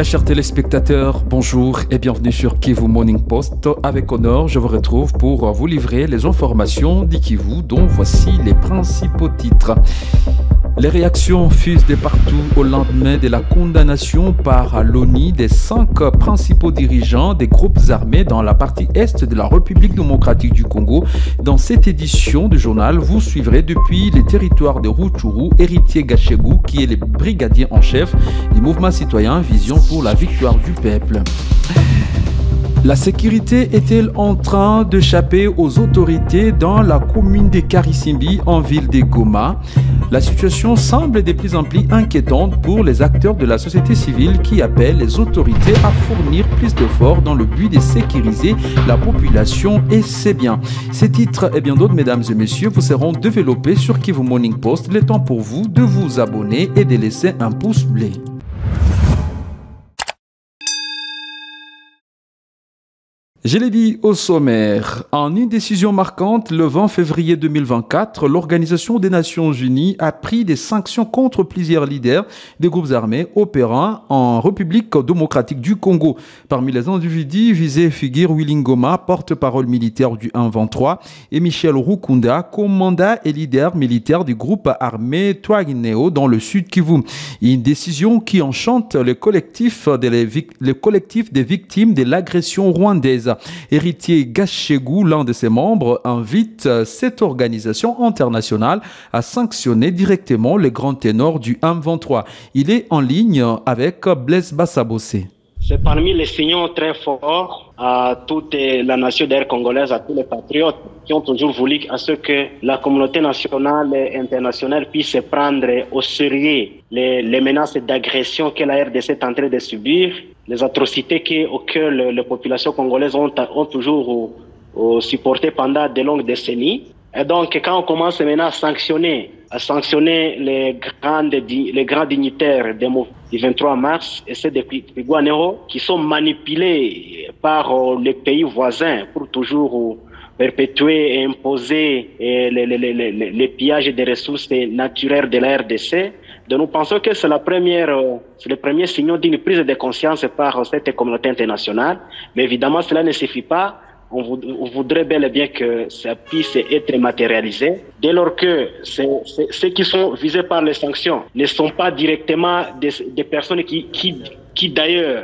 Très chers téléspectateurs, bonjour et bienvenue sur Kivu Morning Post. Avec honneur, je vous retrouve pour vous livrer les informations d'Ikivu, dont voici les principaux titres. Les réactions fusent de partout au lendemain de la condamnation par l'ONU des 5 principaux dirigeants des groupes armés dans la partie est de la République démocratique du Congo. Dans cette édition du journal, vous suivrez depuis les territoires de Rutshuru, Héritier Gachegou, qui est le brigadier en chef du mouvement citoyen Vision pour la victoire du peuple. La sécurité est-elle en train d'échapper aux autorités dans la commune de Karisimbi en ville de Goma? La situation semble de plus en plus inquiétante pour les acteurs de la société civile qui appellent les autorités à fournir plus d'efforts dans le but de sécuriser la population et ses biens. Ces titres et bien d'autres, mesdames et messieurs, vous seront développés sur Kivu Morning Post. Le temps pour vous de vous abonner et de laisser un pouce bleu. Je l'ai dit au sommaire, en une décision marquante, le 20 février 2024, l'Organisation des Nations Unies a pris des sanctions contre plusieurs leaders des groupes armés opérant en République démocratique du Congo. Parmi les individus visés figurent Willy Ngoma, porte-parole militaire du 1-23, et Michel Rukunda, commandant et leader militaire du groupe armé Twagnéo dans le sud Kivu. Une décision qui enchante le collectif des victimes de l'agression rwandaise. Héritier Gachegou, l'un de ses membres, invite cette organisation internationale à sanctionner directement les grands ténors du M23. Il est en ligne avec Blaise Bassabossé. C'est parmi les signaux très forts à toute la nation d'air congolaise, à tous les patriotes qui ont toujours voulu à ce que la communauté nationale et internationale puisse prendre au sérieux les menaces d'agression que la RDC est en train de subir, les atrocités auxquelles les populations congolaises ont toujours supporté pendant de longues décennies. Et donc, quand on commence maintenant à sanctionner les grands dignitaires du 23 mars et ceux de Twagnéo qui sont manipulés par les pays voisins pour toujours perpétuer et imposer les pillages des ressources naturelles de la RDC. Donc nous pensons que c'est le premier signal d'une prise de conscience par cette communauté internationale. Mais évidemment, cela ne suffit pas. On voudrait bel et bien que ça puisse être matérialisé. Dès lors que ceux qui sont visés par les sanctions ne sont pas directement des personnes qui d'ailleurs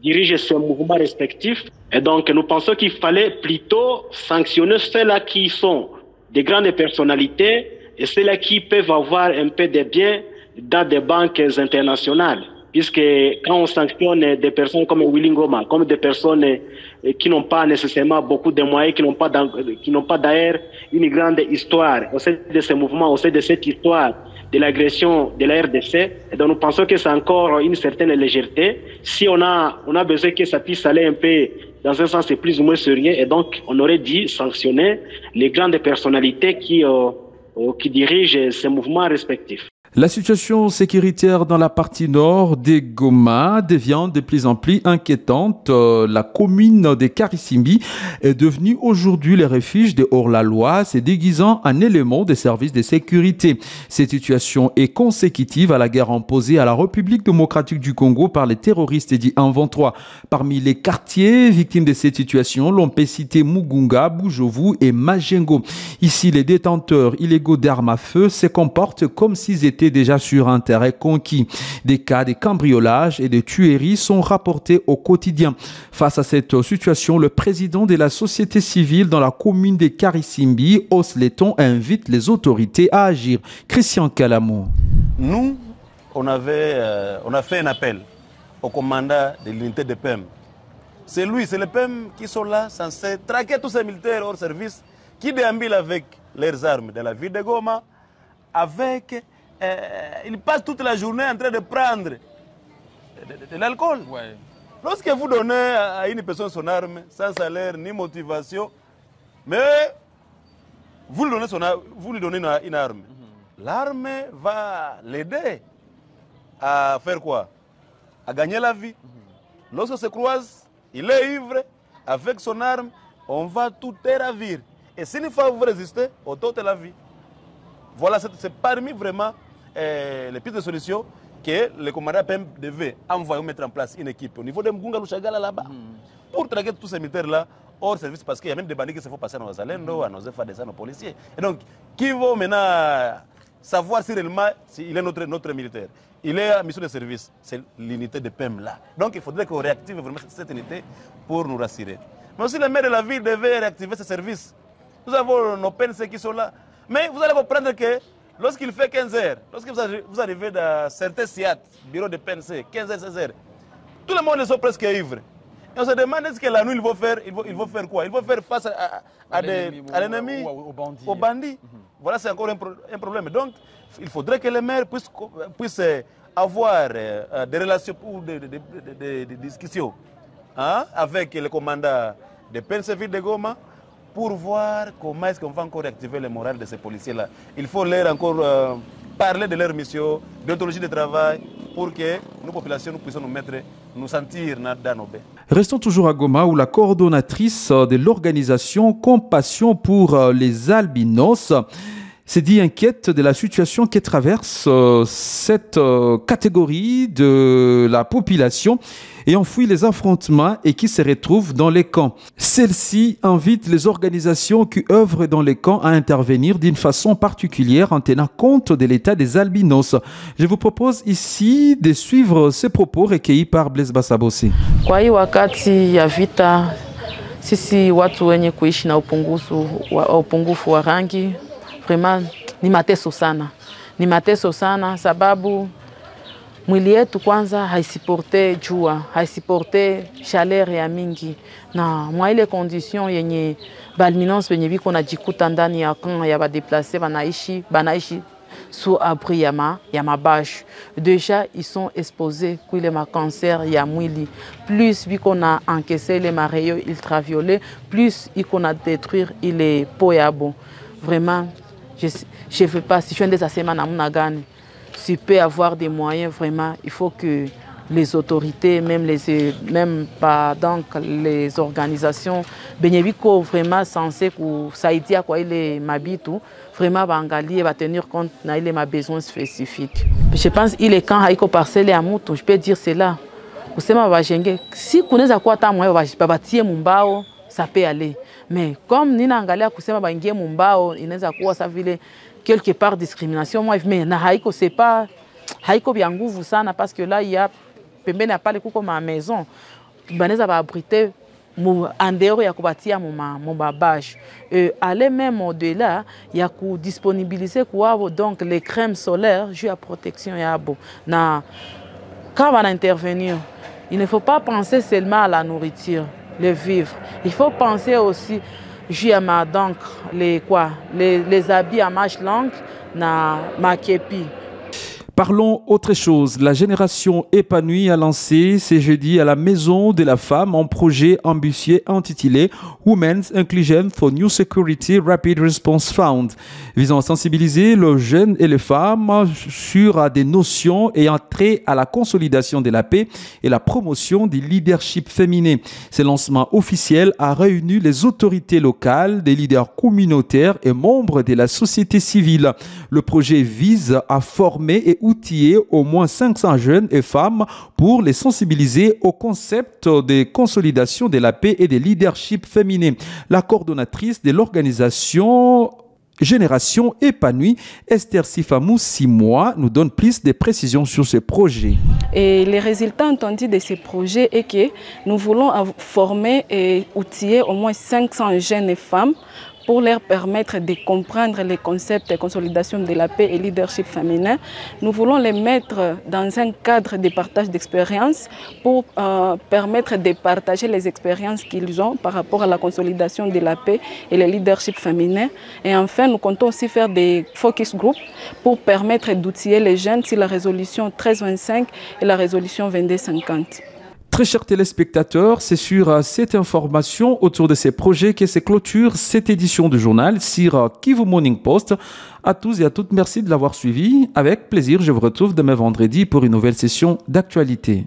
dirigent ces mouvements respectifs. Et donc nous pensons qu'il fallait plutôt sanctionner ceux-là qui sont des grandes personnalités et ceux-là qui peuvent avoir un peu de biens dans des banques internationales. Puisque quand on sanctionne des personnes comme Willy Ngoma, comme des personnes qui n'ont pas nécessairement beaucoup de moyens, qui n'ont pas d'ailleurs une grande histoire au sein de ce mouvement, au sein de cette histoire de l'agression de la RDC, et donc nous pensons que c'est encore une certaine légèreté. Si on a besoin que ça puisse aller un peu dans un sens plus ou moins sérieux, et donc on aurait dit sanctionner les grandes personnalités qui dirigent ces mouvements respectifs. La situation sécuritaire dans la partie nord de Goma devient de plus en plus inquiétante. La commune de Karisimbi est devenue aujourd'hui le refuge de hors-la-loi, se déguisant en élément des services de sécurité. Cette situation est consécutive à la guerre imposée à la République démocratique du Congo par les terroristes du 1-23. Parmi les quartiers victimes de cette situation, l'on peut citer Mugunga, Bujovu et Majengo. Ici, les détenteurs illégaux d'armes à feu se comportent comme s'ils étaient déjà sur un terrain conquis. Des cas de cambriolage et de tueries sont rapportés au quotidien. Face à cette situation, le président de la société civile dans la commune de Karisimbi, Osleton, invite les autorités à agir. Christian Kalamou. Nous, on a fait un appel au commandant de l'unité de PEM. C'est les PEM qui sont là, censés traquer tous ces militaires hors service qui déambulent avec leurs armes de la ville de Goma, ils passent toute la journée en train de prendre de l'alcool. Ouais. Lorsque vous donnez à une personne son arme, sans salaire ni motivation, mais vous lui donnez une arme, l'arme va l'aider à faire quoi? À gagner la vie. Lorsque se croise, il est ivre, avec son arme, on va tout ravir. Et s'il faut vous résister, on t'ôte la vie. Voilà, c'est parmi vraiment les pistes de solutions que le commandant PM devait envoyer ou mettre en place une équipe au niveau de Mgunga Lushagala là-bas pour traquer tous ces militaires-là hors service, parce qu'il y a même des bandits qui se font passer à nos Zalendo, à nos FADC, à nos policiers. Et donc, qui vont maintenant savoir si réellement il est notre militaire? Il est en mission de service, c'est l'unité de PEM là. Donc il faudrait qu'on réactive vraiment cette unité pour nous rassurer. Mais aussi le maire de la ville devait réactiver ce service. Nous avons nos PNC qui sont là. Mais vous allez comprendre que lorsqu'il fait 15 heures, lorsque vous arrivez dans certains SIAT, bureaux de PNC, 15 heures, 16 heures, tout le monde est presque ivre. Et on se demande est-ce que la nuit ils vont faire quoi? Ils vont faire face à l'ennemi, aux bandits. Voilà, c'est encore un problème. Donc, il faudrait que les maires puissent avoir des relations ou des discussions avec le commandant de PNC Ville de Goma pour voir comment est-ce qu'on va encore réactiver le moral de ces policiers-là. Il faut leur encore parler de leur mission, d'ontologie de travail, pour que nos populations nous puissions nous sentir dans nos bains. Restons toujours à Goma, où la coordonnatrice de l'organisation Compassion pour les albinos s'est dit inquiète de la situation que traverse cette catégorie de la population et enfouit les affrontements et qui se retrouvent dans les camps. Celle-ci invite les organisations qui œuvrent dans les camps à intervenir d'une façon particulière en tenant compte de l'état des albinos. Je vous propose ici de suivre ces propos recueillis par Blaise Basabose. Kwa hii wakati ya vita, sisi watu wenye kuishi na upungufu wa rangi, vraiment ni mateso sana. Ni mateso sana sababu mwili yetu kwanza haisiporte jua, haisiporte chaleur ya mingi. Na mwa ile condition yenye balminons wenye biko na jikuta ndani ya camp ya badeplace banaishi sous abri ya mabash. Déjà ils sont exposés kuile ma cancer ya mwili. Plus biko na encaissé les rayons ultraviolets, plus iko na détruire ile peau ya bo. Vraiment je ne veux pas, si je suis des assemblées à Mounagane, si peut avoir des moyens, vraiment, il faut que les autorités, même pas donc les organisations, Benyebiko vraiment censé que Saïdi a quoi il est mabitou, vraiment Bangali va tenir compte n'a il ma besoin spécifique. Je pense il est quand haïko parcelle à Moutou, je peux dire cela. Kusema bajenge, si kuneza kwa ta moyo babatie mumbao, ça peut aller. Mais comme nina angalia kusema bangie mumbao, inaweza kuwa sa vile quelque part discrimination. Moi, mais na haiko c'est pas haiko bien nguvu sana parce que là il y a pembeni ya pale kuko ma maison baneza ba abriter en dehors ya kubatia mon babage. Aller même au-delà, il y a ku disponibiliser quoi donc les crèmes solaires juste à protection yabo. Na quand on va intervenir, il ne faut pas penser seulement à la nourriture, le vivre. Il faut penser aussi donc les habits à manches longues na makepi. Parlons autre chose. La génération épanouie a lancé ce jeudi à la Maison de la Femme un projet ambitieux intitulé Women's Inclusion for New Security Rapid Response Fund, visant à sensibiliser les jeunes et les femmes sur des notions ayant trait à la consolidation de la paix et la promotion du leadership féminin. Ce lancement officiel a réuni les autorités locales, des leaders communautaires et membres de la société civile. Le projet vise à former et outiller au moins 500 jeunes et femmes pour les sensibiliser au concept de consolidation de la paix et de leadership féminin. La coordonnatrice de l'organisation Génération épanouie, Esther Sifamou Simoa, nous donne plus de précisions sur ce projet. Et les résultats entendus de ce projet est que nous voulons former et outiller au moins 500 jeunes et femmes pour leur permettre de comprendre les concepts de consolidation de la paix et leadership féminin. Nous voulons les mettre dans un cadre de partage d'expériences pour permettre de partager les expériences qu'ils ont par rapport à la consolidation de la paix et le leadership féminin. Et enfin, nous comptons aussi faire des focus groups pour permettre d'outiller les jeunes sur la résolution 1325 et la résolution 2250. Très chers téléspectateurs, c'est sur cette information autour de ces projets que se clôture cette édition du journal sur Kivu Morning Post. À tous et à toutes, merci de l'avoir suivi. Avec plaisir, je vous retrouve demain vendredi pour une nouvelle session d'actualité.